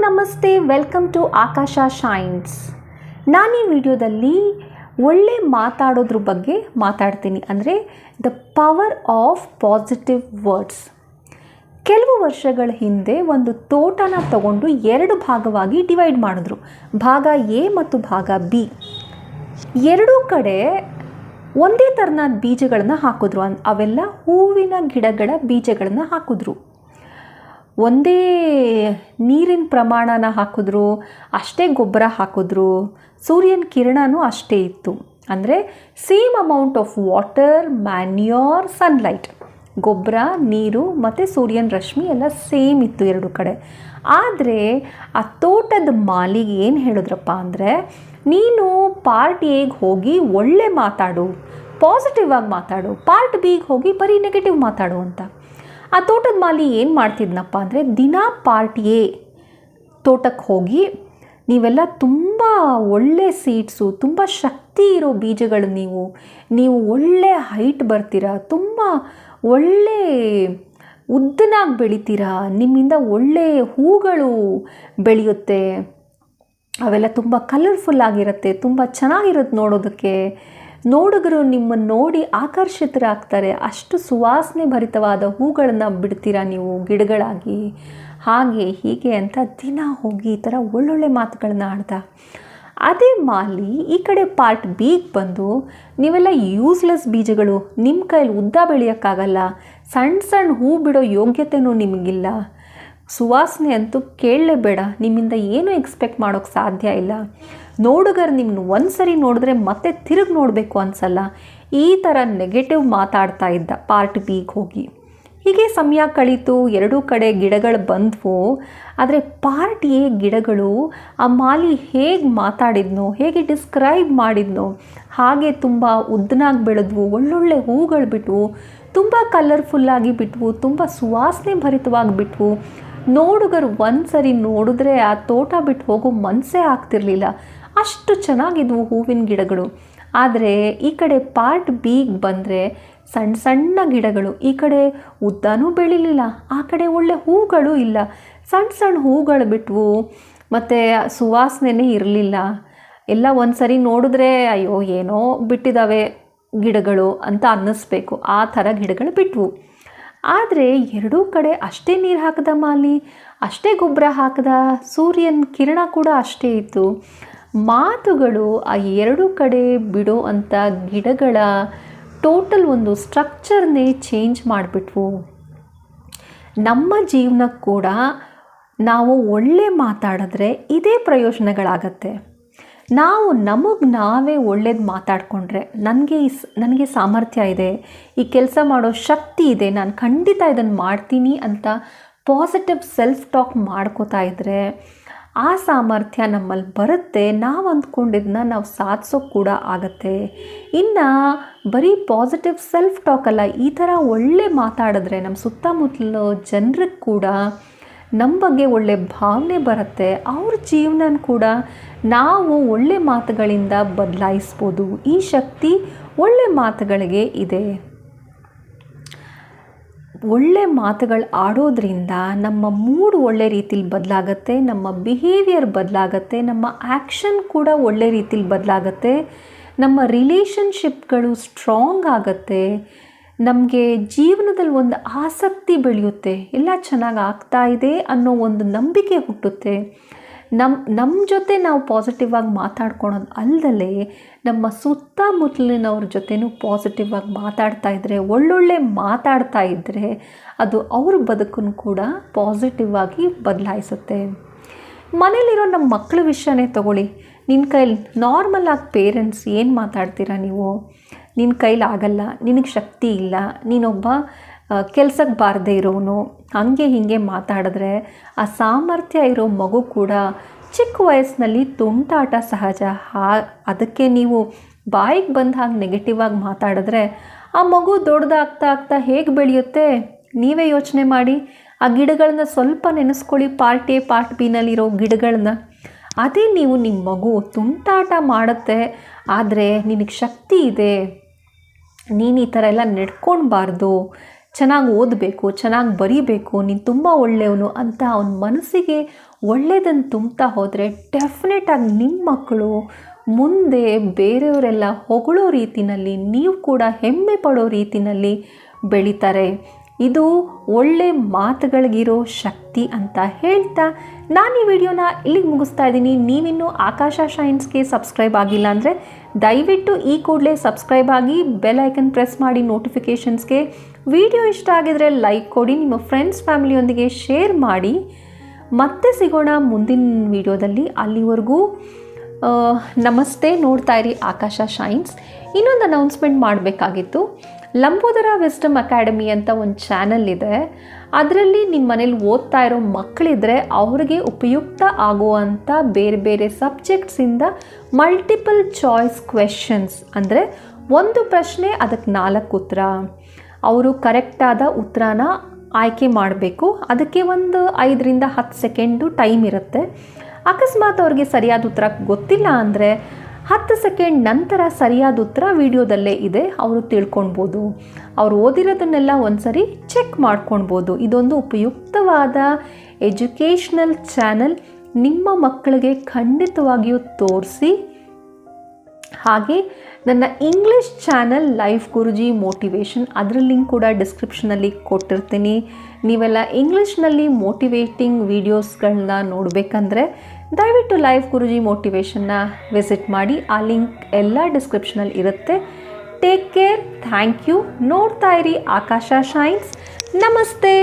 ನಮಸ್ತೆ, welcome to Akash shines. ನಾನು ಈ ವಿಡಿಯೋದಲ್ಲಿ ಒಳ್ಳೆ ಮಾತಾಡೋದ್ರ ಬಗ್ಗೆ ಮಾತಾಡ್ತೀನಿ, ಅಂದರೆ the power of positive words. ಕೆಲವು ವರ್ಷಗಳ ಹಿಂದೆ ಒಂದು ತೋಟನ ತಗೊಂಡು ಎರಡು ಭಾಗವಾಗಿ ಡಿವೈಡ್ ಮಾಡಿದ್ರು. ಭಾಗ ಎ ಮತ್ತು ಭಾಗ ಬಿ. ಎರಡೂ ಕಡೆ ಒಂದೇ ಥರನಾದ ಬೀಜಗಳನ್ನು ಹಾಕಿದ್ರು. ಅವೆಲ್ಲ ಹೂವಿನ ಗಿಡಗಳ ಬೀಜಗಳನ್ನು ಹಾಕಿದ್ರು. ಒಂದೇ ನೀರಿನ ಪ್ರಮಾಣನ ಹಾಕಿದ್ರು, ಅಷ್ಟೇ ಗೊಬ್ಬರ ಹಾಕಿದ್ರು, ಸೂರ್ಯನ ಕಿರಣನೂ ಅಷ್ಟೇ ಇತ್ತು. ಅಂದರೆ same amount of water, manure, sunlight, ಗೊಬ್ಬರ, ನೀರು ಮತ್ತು ಸೂರ್ಯನ ರಶ್ಮಿ ಎಲ್ಲ ಸೇಮ್ ಇತ್ತು ಎರಡು ಕಡೆ. ಆದರೆ ಆ ತೋಟದ ಮಾಲಿಗೆ ಏನು ಹೇಳಿದ್ರಪ್ಪ ಅಂದರೆ, ನೀನು ಪಾರ್ಟ್ ಎಗೆ ಹೋಗಿ ಒಳ್ಳೆ ಮಾತಾಡು, ಪಾಸಿಟಿವ್ ಆಗಿ ಮಾತಾಡು, ಪಾರ್ಟ್ ಬಿಗೆ ಹೋಗಿ ಬರೀ ನೆಗೆಟಿವ್ ಮಾತಾಡು ಅಂತ. ಆ ತೋಟದ ಮಾಲಿ ಏನು ಮಾಡ್ತಿದ್ನಪ್ಪ ಅಂದರೆ, ದಿನ ಪಾರ್ಟ್ ಎ ತೋಟಕ್ಕೆ ಹೋಗಿ ನೀವೆಲ್ಲ ತುಂಬ ಒಳ್ಳೆ ಸೀಡ್ಸು, ತುಂಬ ಶಕ್ತಿ ಇರೋ ಬೀಜಗಳು, ನೀವು ಒಳ್ಳೆ ಹೈಟ್ ಬರ್ತೀರಾ, ತುಂಬ ಒಳ್ಳೆ ಉದ್ದನಾಗಿ ಬೆಳಿತೀರಾ, ನಿಮ್ಮಿಂದ ಒಳ್ಳೆ ಹೂಗಳು ಬೆಳೆಯುತ್ತೆ, ಅವೆಲ್ಲ ತುಂಬ ಕಲರ್ಫುಲ್ ಆಗಿರುತ್ತೆ, ತುಂಬ ಚೆನ್ನಾಗಿರುತ್ತೆ ನೋಡೋದಕ್ಕೆ, ನೋಡುಗರು ನಿಮ್ಮನ್ನು ನೋಡಿ ಆಕರ್ಷಿತರಾಗ್ತಾರೆ, ಅಷ್ಟು ಸುವಾಸನೆ ಭರಿತವಾದ ಹೂಗಳನ್ನು ಬಿಡ್ತೀರಾ ನೀವು ಗಿಡಗಳಾಗಿ, ಹಾಗೆ ಹೀಗೆ ಅಂತ ದಿನ ಹೋಗಿ ಈ ಥರ ಒಳ್ಳೊಳ್ಳೆ ಮಾತುಗಳನ್ನ ಆಡ್ದ. ಅದೇ ಮಾಲಿ ಈ ಕಡೆ ಪಾರ್ಟ್ ಬಿಗೆ ಬಂದು, ನೀವೆಲ್ಲ ಯೂಸ್ಲೆಸ್ ಬೀಜಗಳು, ನಿಮ್ಮ ಕೈಯಲ್ಲಿ ಉದ್ದ ಬೆಳೆಯೋಕ್ಕಾಗಲ್ಲ, ಸಣ್ಣ ಸಣ್ಣ ಹೂ ಬಿಡೋ ಯೋಗ್ಯತೆಯೂ ನಿಮಗಿಲ್ಲ, ಸುವಾಸನೆ ಅಂತೂ ಕೇಳಲೇಬೇಡ, ನಿಮ್ಮಿಂದ ಏನೂ ಎಕ್ಸ್ಪೆಕ್ಟ್ ಮಾಡೋಕ್ಕೆ ಸಾಧ್ಯ ಇಲ್ಲ, ನೋಡುಗರು ನಿಮ್ಮನ್ನು ಒಂದು ಸರಿ ನೋಡಿದ್ರೆ ಮತ್ತೆ ತಿರುಗಿ ನೋಡಬೇಕು ಅನಿಸಲ್ಲ, ಈ ಥರ ನೆಗೆಟಿವ್ ಮಾತಾಡ್ತಾ ಇದ್ದ ಪಾರ್ಟ್ ಬಿಗೆ ಹೋಗಿ. ಹೀಗೆ ಸಮಯ ಕಳೀತು, ಎರಡೂ ಕಡೆ ಗಿಡಗಳು ಬಂದವು. ಆದರೆ ಪಾರ್ಟ್ ಎ ಗಿಡಗಳು ಆ ಮಾಲಿ ಹೇಗೆ ಮಾತಾಡಿದ್ನೋ, ಹೇಗೆ ಡಿಸ್ಕ್ರೈಬ್ ಮಾಡಿದ್ನೋ ಹಾಗೆ ತುಂಬ ಉದ್ದನಾಗಿ ಬೆಳೆದ್ವು, ಒಳ್ಳೊಳ್ಳೆ ಹೂಗಳು ಬಿಟ್ವು, ತುಂಬ ಕಲರ್ಫುಲ್ಲಾಗಿ ಬಿಟ್ವು, ತುಂಬ ಸುವಾಸನೆ ಭರಿತವಾಗಿ ಬಿಟ್ವು. ನೋಡುಗರು ಒಂದು ಸರಿ ನೋಡಿದ್ರೆ ಆ ತೋಟ ಬಿಟ್ಟು ಹೋಗೋ ಮನಸ್ಸೇ ಆಗ್ತಿರ್ಲಿಲ್ಲ, ಅಷ್ಟು ಚೆನ್ನಾಗಿದ್ವು ಹೂವಿನ ಗಿಡಗಳು. ಆದರೆ ಈ ಕಡೆ ಪಾರ್ಟ್ ಬಿಗೆ ಬಂದರೆ ಸಣ್ಣ ಸಣ್ಣ ಗಿಡಗಳು, ಈ ಕಡೆ ಉದ್ದನೂ ಬೆಳಿಲಿಲ್ಲ, ಆ ಕಡೆ ಒಳ್ಳೆ ಹೂಗಳು ಇಲ್ಲ, ಸಣ್ಣ ಸಣ್ಣ ಹೂಗಳು ಬಿಟ್ವು, ಮತ್ತು ಸುವಾಸನೆ ಇರಲಿಲ್ಲ. ಎಲ್ಲ ಒಂದು ಸರಿ ನೋಡಿದ್ರೆ ಅಯ್ಯೋ ಏನೋ ಬಿಟ್ಟಿದ್ದಾವೆ ಗಿಡಗಳು ಅಂತ ಅನ್ನಿಸ್ಬೇಕು, ಆ ಥರ ಗಿಡಗಳು ಬಿಟ್ವು. ಆದರೆ ಎರಡೂ ಕಡೆ ಅಷ್ಟೇ ನೀರು ಹಾಕಿದ ಮಾಲಿ, ಅಷ್ಟೇ ಗೊಬ್ಬರ ಹಾಕಿದ, ಸೂರ್ಯನ ಕಿರಣ ಕೂಡ ಅಷ್ಟೇ ಇತ್ತು. ಮಾತುಗಳು ಆ ಎರಡೂ ಕಡೆ ಬಿಡೋ ಅಂಥ ಗಿಡಗಳ ಟೋಟಲ್ ಒಂದು ಸ್ಟ್ರಕ್ಚರ್ನೇ ಚೇಂಜ್ ಮಾಡಿಬಿಟ್ವು. ನಮ್ಮ ಜೀವನಕ್ಕೆ ಕೂಡ ನಾವು ಒಳ್ಳೆ ಮಾತಾಡಿದ್ರೆ ಇದೇ ಪ್ರಯೋಜನಗಳಾಗತ್ತೆ. ನಾವು ನಮಗೆ ನಾವೇ ಒಳ್ಳೇದು ಮಾತಾಡಿಕೊಂಡ್ರೆ, ನನಗೆ ಸಾಮರ್ಥ್ಯ ಇದೆ, ಈ ಕೆಲಸ ಮಾಡೋ ಶಕ್ತಿ ಇದೆ, ನಾನು ಖಂಡಿತ ಇದನ್ನು ಮಾಡ್ತೀನಿ ಅಂತ ಪಾಸಿಟಿವ್ ಸೆಲ್ಫ್ ಟಾಕ್ ಮಾಡ್ಕೋತಾ ಇದ್ದರೆ ಆ ಸಾಮರ್ಥ್ಯ ನಮ್ಮಲ್ಲಿ ಬರುತ್ತೆ, ನಾವು ಅಂದ್ಕೊಂಡಿದ್ದನ್ನ ನಾವು ಸಾಧಿಸೋಕೆ ಕೂಡ ಆಗತ್ತೆ. ಇನ್ನು ಬರೀ ಪಾಸಿಟಿವ್ ಸೆಲ್ಫ್ ಟಾಕ್ ಅಲ್ಲ, ಈ ಥರ ಒಳ್ಳೆ ಮಾತಾಡಿದ್ರೆ ನಮ್ಮ ಸುತ್ತಮುತ್ತಲ ಜನರಿಗೆ ಕೂಡ ನಮ್ಮ ಬಗ್ಗೆ ಒಳ್ಳೆ ಭಾವನೆ ಬರುತ್ತೆ, ಅವ್ರ ಜೀವನ ಕೂಡ ನಾವು ಒಳ್ಳೆ ಮಾತುಗಳಿಂದ ಬದಲಾಯಿಸ್ಬೋದು. ಈ ಶಕ್ತಿ ಒಳ್ಳೆ ಮಾತುಗಳಿಗೆ ಇದೆ. ಒಳ್ಳೆ ಮಾತುಗಳು ಆಡೋದ್ರಿಂದ ನಮ್ಮ ಮೂಡ್ ಒಳ್ಳೆ ರೀತಿಲಿ ಬದಲಾಗತ್ತೆ, ನಮ್ಮ ಬಿಹೇವಿಯರ್ ಬದಲಾಗತ್ತೆ, ನಮ್ಮ ಆ್ಯಕ್ಷನ್ ಕೂಡ ಒಳ್ಳೆ ರೀತಿಲಿ ಬದಲಾಗತ್ತೆ, ನಮ್ಮ ರಿಲೇಷನ್ಶಿಪ್ಗಳು ಸ್ಟ್ರಾಂಗ್ ಆಗತ್ತೆ, ನಮಗೆ ಜೀವನದಲ್ಲಿ ಒಂದು ಆಸಕ್ತಿ ಬೆಳೆಯುತ್ತೆ, ಎಲ್ಲ ಚೆನ್ನಾಗಿ ಆಗ್ತಾ ಇದೆ ಅನ್ನೋ ಒಂದು ನಂಬಿಕೆ ಹುಟ್ಟುತ್ತೆ. ನಮ್ಮ ಜೊತೆ ನಾವು ಪಾಸಿಟಿವ್ ಆಗಿ ಮಾತಾಡ್ಕೊಳೋದು ಅಲ್ಲದೆ ನಮ್ಮ ಸುತ್ತಮುತ್ತಲಿನವ್ರ ಜೊತೆನೂ ಪಾಸಿಟಿವ್ ಆಗಿ ಮಾತಾಡ್ತಾ ಇದ್ದರೆ, ಒಳ್ಳೊಳ್ಳೆ ಮಾತಾಡ್ತಾ ಇದ್ದರೆ ಅದು ಅವ್ರ ಬದುಕನ್ನು ಕೂಡ ಪಾಸಿಟಿವ್ ಆಗಿ ಬದಲಾಯಿಸುತ್ತೆ. ಮನೇಲಿರೋ ನಮ್ಮ ಮಕ್ಕಳ ವಿಷಯನೇ ತಗೊಳ್ಳಿ. ನಿನ್ನ ಕೈಲಿ ನಾರ್ಮಲ್ ಆಗಿ ಪೇರೆಂಟ್ಸ್ ಏನು ಮಾತಾಡ್ತೀರಾ ನೀವು, ನಿನ್ನ ಕೈಲಿ ಆಗಲ್ಲ, ನಿನಗೆ ಶಕ್ತಿ ಇಲ್ಲ, ನೀನೊಬ್ಬ ಕೆಲಸಕ್ಕೆ ಬಾರದೇ ಇರೋನು, ಹಾಗೆ ಹೀಗೆ ಮಾತಾಡಿದ್ರೆ ಆ ಸಾಮರ್ಥ್ಯ ಇರೋ ಮಗು ಕೂಡ ಚಿಕ್ಕ ವಯಸ್ಸಿನಲ್ಲಿ ತುಂಟಾಟ ಸಹಜ. ಅದಕ್ಕೆ ನೀವು ಬಾಯಿಗೆ ಬಂದ ಹಾಗೆ ನೆಗೆಟಿವ್ ಆಗಿ ಮಾತಾಡಿದ್ರೆ ಆ ಮಗು ದೊಡ್ಡದಾಗ್ತಾ ಆಗ್ತಾ ಹೇಗೆ ಬೆಳೆಯುತ್ತೆ ನೀವೇ ಯೋಚನೆ ಮಾಡಿ. ಆ ಗಿಡಗಳನ್ನ ಸ್ವಲ್ಪ ನೆನೆಸ್ಕೊಳ್ಳಿ, ಪಾರ್ಟ್ ಎ ಪಾರ್ಟ್ ಬಿನಲ್ಲಿರೋ ಗಿಡಗಳನ್ನ. ಅದೇ ನೀವು ನಿಮ್ಮ ಮಗು ತುಂಟಾಟ ಮಾಡುತ್ತೆ, ಆದರೆ ನಿನಗೆ ಶಕ್ತಿ ಇದೆ, ನೀನು ಈ ಥರ ಎಲ್ಲ ನಡ್ಕೊಳ್ಬಾರ್ದು, ಚೆನ್ನಾಗಿ ಓದಬೇಕು, ಚೆನ್ನಾಗಿ ಬರೀಬೇಕು, ನೀನು ತುಂಬ ಒಳ್ಳೆಯವನು ಅಂತ ಅವನ ಮನಸ್ಸಿಗೆ ಒಳ್ಳೆಯದನ್ನು ತುಂಬ್ತಾ ಹೋದರೆ ಡೆಫಿನೆಟಾಗಿ ನಿಮ್ಮ ಮಕ್ಕಳು ಮುಂದೆ ಬೇರೆಯವರೆಲ್ಲ ಹೊಗಳೋ ರೀತಿಯಲ್ಲಿ, ನೀವು ಕೂಡ ಹೆಮ್ಮೆ ಪಡೋ ರೀತಿಯಲ್ಲಿ ಬೆಳೀತಾರೆ. ಇದು ಒಳ್ಳೆ ಮಾತುಗಳಿಗಿರೋ ಶಕ್ತಿ ಅಂತ ಹೇಳ್ತಾ ನಾನು ಈ ವಿಡಿಯೋನ ಇಲ್ಲಿಗೆ ಮುಗಿಸ್ತಾ ಇದ್ದೀನಿ. ನೀವಿನ್ನೂ ಆಕಾಶ ಶೈನ್ಸ್ಗೆ ಸಬ್ಸ್ಕ್ರೈಬ್ ಆಗಿಲ್ಲ ಅಂದರೆ ದಯವಿಟ್ಟು ಈ ಕೂಡಲೇ ಸಬ್ಸ್ಕ್ರೈಬ್ ಆಗಿ ಬೆಲ್ ಐಕನ್ ಪ್ರೆಸ್ ಮಾಡಿ ನೋಟಿಫಿಕೇಷನ್ಸ್ಗೆ. ವಿಡಿಯೋ ಇಷ್ಟ ಆಗಿದರೆ ಲೈಕ್ ಕೊಡಿ, ನಿಮ್ಮ ಫ್ರೆಂಡ್ಸ್ ಫ್ಯಾಮಿಲಿಯೊಂದಿಗೆ ಶೇರ್ ಮಾಡಿ. ಮತ್ತೆ ಸಿಗೋಣ ಮುಂದಿನ ವಿಡಿಯೋದಲ್ಲಿ. ಅಲ್ಲಿವರೆಗೂ ನಮಸ್ತೆ. ನೋಡ್ತಾ ಇರಿ ಆಕಾಶ ಶೈನ್ಸ್. ಇನ್ನೊಂದು ಅನೌನ್ಸ್ಮೆಂಟ್ ಮಾಡಬೇಕಾಗಿತ್ತು. ಲಂಬೋದರ ವಿಸ್ಡಮ್ ಅಕಾಡೆಮಿ ಅಂತ ಒಂದು ಚಾನಲ್ ಇದೆ. ಅದರಲ್ಲಿ ನಿಮ್ಮ ಮನೇಲಿ ಓದ್ತಾ ಇರೋ ಮಕ್ಕಳಿದ್ರೆ ಅವ್ರಿಗೆ ಉಪಯುಕ್ತ ಆಗುವಂಥ ಬೇರೆ ಬೇರೆ ಸಬ್ಜೆಕ್ಟ್ಸಿಂದ ಮಲ್ಟಿಪಲ್ ಚಾಯ್ಸ್ ಕ್ವೆಶನ್ಸ್, ಅಂದರೆ ಒಂದು ಪ್ರಶ್ನೆ ಅದಕ್ಕೆ 4 ಉತ್ತರ, ಅವರು ಕರೆಕ್ಟಾದ ಉತ್ತರನ ಆಯ್ಕೆ ಮಾಡಬೇಕು. ಅದಕ್ಕೆ ಒಂದು 5 ರಿಂದ 10 ಸೆಕೆಂಡು ಟೈಮ್ ಇರುತ್ತೆ. ಅಕಸ್ಮಾತ್ ಅವ್ರಿಗೆ ಸರಿಯಾದ ಉತ್ತರ ಗೊತ್ತಿಲ್ಲ ಅಂದರೆ 10 ಸೆಕೆಂಡ್ ನಂತರ ಸರಿಯಾದ ಉತ್ತರ ವಿಡಿಯೋದಲ್ಲೇ ಇದೆ, ಅವರು ತಿಳ್ಕೊಳ್ಬೋದು. ಅವ್ರು ಓದಿರೋದನ್ನೆಲ್ಲ ಒಂದ್ಸರಿ ಚೆಕ್ ಮಾಡ್ಕೊಳ್ಬೋದು. ಇದೊಂದು ಉಪಯುಕ್ತವಾದ ಎಜುಕೇಷ್ನಲ್ ಚಾನಲ್. ನಿಮ್ಮ ಮಕ್ಕಳಿಗೆ ಖಂಡಿತವಾಗಿಯೂ ತೋರಿಸಿ. ಹಾಗೆ ನನ್ನ ಇಂಗ್ಲೀಷ್ ಚಾನಲ್ ಲೈಫ್ ಗುರುಜಿ ಮೋಟಿವೇಶನ್, ಅದರ ಲಿಂಕ್ ಕೂಡ ಡಿಸ್ಕ್ರಿಪ್ಷನಲ್ಲಿ ಕೊಟ್ಟಿರ್ತೀನಿ. ನೀವೆಲ್ಲ ಇಂಗ್ಲೀಷ್ನಲ್ಲಿ ಮೋಟಿವೇಟಿಂಗ್ ವೀಡಿಯೋಸ್ಗಳನ್ನ ನೋಡಬೇಕಂದ್ರೆ ದಯವಿಟ್ಟು ಲೈಫ್ ಗುರುಜಿ ಮೋಟಿವೇಶನ್ನ ವಿಸಿಟ್ ಮಾಡಿ. ಆ ಲಿಂಕ್ ಎಲ್ಲ ಡಿಸ್ಕ್ರಿಪ್ಷನಲ್ಲಿ ಇರುತ್ತೆ. Take care. Thank you. ನೋಡ್ತಾ ಇರಿ ಆಕಾಶ ಶೈನ್ಸ್. ನಮಸ್ತೆ.